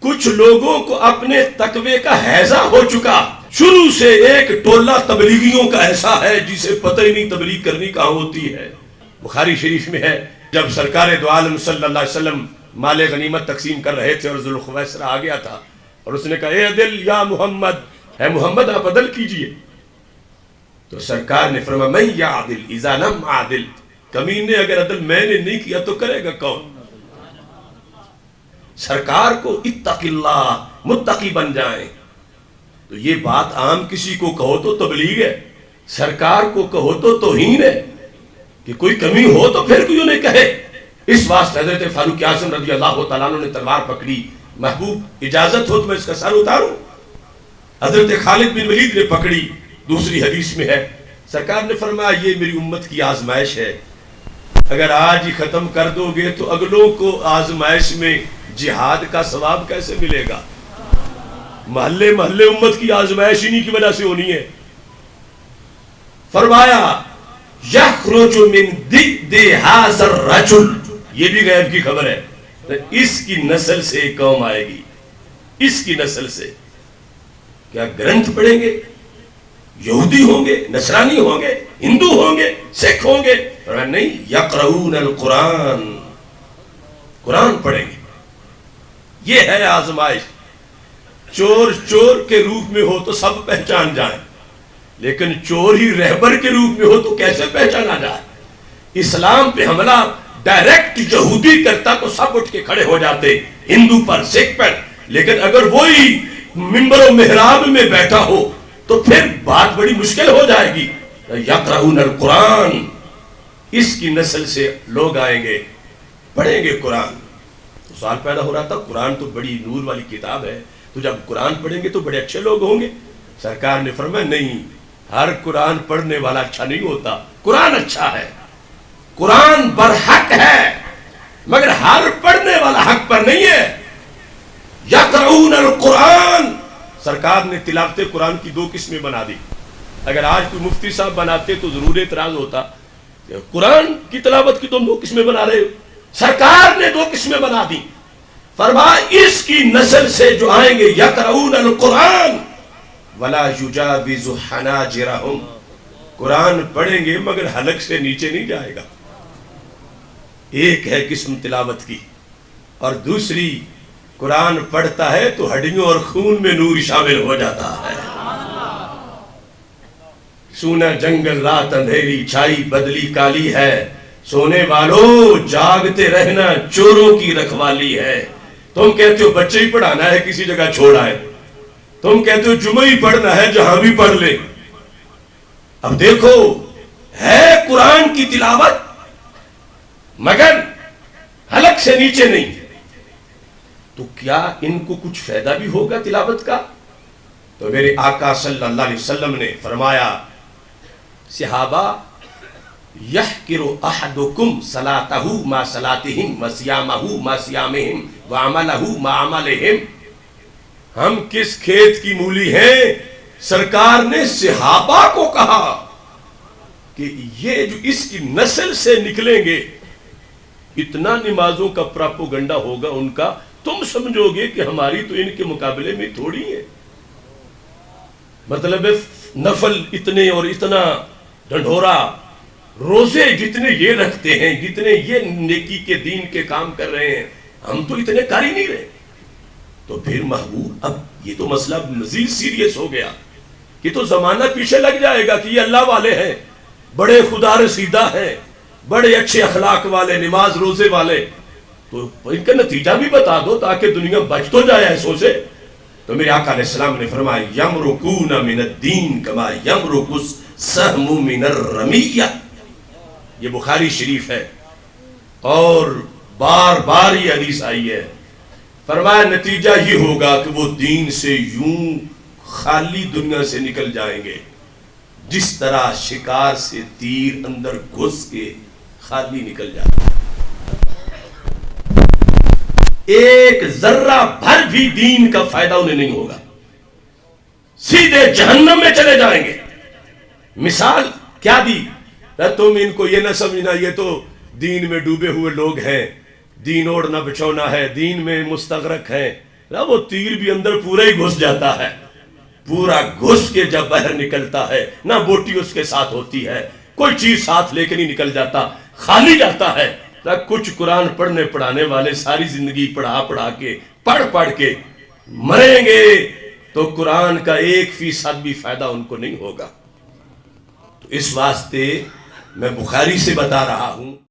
کچھ لوگوں کو اپنے تقوی کا ہیضہ ہو چکا. شروع سے ایک ٹولہ تبلیغیوں کا ایسا ہے جسے پتہ ہی نہیں تبلیغ کرنی کہاں ہوتی ہے. بخاری شریف میں ہے جب سرکار دو عالم صلی اللہ علیہ وسلم مال غنیمت تقسیم کر رہے تھے اور ذوالخویسرہ آ گیا تھا اور اس نے کہا اے عدل یا محمد، اے محمد آپ عدل کیجئے. تو سرکار نے فرمایا من یعدل اذا لم اعدل، کمینے اگر عدل میں نے نہیں کیا تو کرے گا کون؟ سرکار کو اتق اللہ، متقی بن جائیں. تو یہ بات عام کسی کو کہو تو تبلیغ ہے، سرکار کو کہو تو توہین ہے کہ کوئی کمی ہو تو پھر کیوں نہیں کہے. اس واسطے حضرت فاروق اعظم رضی اللہ تعالیٰ عنہ نے تلوار پکڑی. محبوب اجازت ہو تو میں اس کا سر اتاروں؟ حضرت خالد بن ولید نے پکڑی. دوسری حدیث میں ہے سرکار نے فرمایا یہ میری امت کی آزمائش ہے، اگر آج ہی ختم کر دو گے تو اگلوں کو آزمائش میں جہاد کا ثواب کیسے ملے گا؟ محلے محلے امت کی آزمائش انہی کی وجہ سے ہونی ہے. فرمایا یخرج من ضد ھذا الرجل، یہ بھی غیب کی خبر ہے، اس کی نسل سے ایک قوم آئے گی. اس کی نسل سے کیا گرنتھ پڑھیں گے؟ یہودی ہوں گے، نصرانی ہوں گے، ہندو ہوں گے، سکھ ہوں گے؟ نہیں، یقرؤون القرآن، قرآن پڑھیں گے. یہ ہے آزمائش. چور چور کے روپ میں ہو تو سب پہچان جائیں، لیکن چور ہی رہبر کے روپ میں ہو تو کیسے پہچانا جائے؟ اسلام پہ حملہ ڈائریکٹ یہودی کرتا تو سب اٹھ کے کھڑے ہو جاتے، ہندو پر، سکھ پر. لیکن اگر وہی منبر و محراب میں بیٹھا ہو تو پھر بات بڑی مشکل ہو جائے گی. یقرؤون القرآن، اس کی نسل سے لوگ آئیں گے، پڑھیں گے قرآن. تو سوال پیدا ہو رہا تھا قرآن تو بڑی نور والی کتاب ہے، تو جب قرآن پڑھیں گے تو بڑے اچھے لوگ ہوں گے. سرکار نے فرمایا نہیں، ہر قرآن پڑھنے والا اچھا نہیں ہوتا. قرآن اچھا ہے، قرآن برحق ہے، مگر ہر پڑھنے والا حق پر نہیں ہے. یقرؤون القرآن، سرکار نے تلاوت قرآن کی دو قسمیں بنا دی. اگر آج کوئی مفتی صاحب بناتے تو ضرور اعتراض ہوتا کہ قرآن کی تلاوت کی تم دو قسمیں بنا رہے ہو. سرکار نے دو قسمیں بنا دی. فرمایا اس کی نسل سے جو آئیں گے یقرؤون القرآن ولا یجاوز حناجرہم، قرآن پڑھیں گے مگر حلق سے نیچے نہیں جائے گا. ایک ہے قسم تلاوت کی، اور دوسری قرآن پڑھتا ہے تو ہڈیوں اور خون میں نور شامل ہو جاتا ہے. سونا جنگل رات اندھیری چھائی بدلی کالی ہے، سونے والوں جاگتے رہنا چوروں کی رکھوالی ہے. تم کہتے ہو بچے ہی پڑھانا ہے کسی جگہ چھوڑ آئے، تم کہتے ہو جمعہ ہی پڑھنا ہے جہاں بھی پڑھ لے. اب دیکھو ہے قرآن کی تلاوت مگر حلق سے نیچے نہیں، تو کیا ان کو کچھ فائدہ بھی ہوگا تلاوت کا؟ تو میرے آقا صلی اللہ علیہ وسلم نے فرمایا صحابہ یحقر احدکم صلاتہ ما صلاتہم وصیامہ ما صیامہم وعملہ ما عملہم. ہم کس کھیت کی مولی ہیں؟ سرکار نے صحابہ کو کہا کہ یہ جو اس کی نسل سے نکلیں گے اتنا نمازوں کا پراپوگنڈا ہوگا ان کا، تم سمجھو گے کہ ہماری تو ان کے مقابلے میں تھوڑی ہے. مطلب نفل اتنے اور اتنا ڈنڈورا، روزے جتنے یہ رکھتے ہیں، جتنے یہ نیکی کے دین کے کام کر رہے ہیں، ہم تو اتنے کر ہی نہیں رہے. تو پھر محبوب اب یہ تو مسئلہ مزید سیریس ہو گیا کہ تو زمانہ پیچھے لگ جائے گا کہ یہ اللہ والے ہیں، بڑے خدا رسیدہ ہیں، بڑے اچھے اخلاق والے، نماز روزے والے، تو ان کا نتیجہ بھی بتا دو تاکہ دنیا بچ تو جائے ایسوں سے. تو میرے آقا علیہ السلام نے فرمایا یمرقون من الدین کما یمرق السهم من الرمیہ. یہ بخاری شریف ہے اور بار بار یہ حدیث آئی ہے. فرمایا نتیجہ یہ ہوگا کہ وہ دین سے یوں خالی دنیا سے نکل جائیں گے جس طرح شکار سے تیر اندر گھس کے خالی نکل جاتا ہے. ایک ذرہ بھر بھی دین کا فائدہ انہیں نہیں ہوگا، سیدھے جہنم میں چلے جائیں گے. مثال کیا دی؟ تم ان کو یہ نہ سمجھنا یہ تو دین میں ڈوبے ہوئے لوگ ہیں، دین اوڑھنا بچھونا ہے، دین میں مستغرق ہیں. نہ وہ تیر بھی اندر پورا ہی گھس جاتا ہے، پورا گھس کے جب باہر نکلتا ہے نہ بوٹی اس کے ساتھ ہوتی ہے، کوئی چیز ساتھ لے کے نہیں نکل جاتا، خالی جاتا ہے۔ کچھ قرآن پڑھنے پڑھانے والے ساری زندگی پڑھا کے پڑھ کے مریں گے تو قرآن کا 1% بھی فائدہ ان کو نہیں ہوگا۔ تو اس واسطے میں بخاری سے بتا رہا ہوں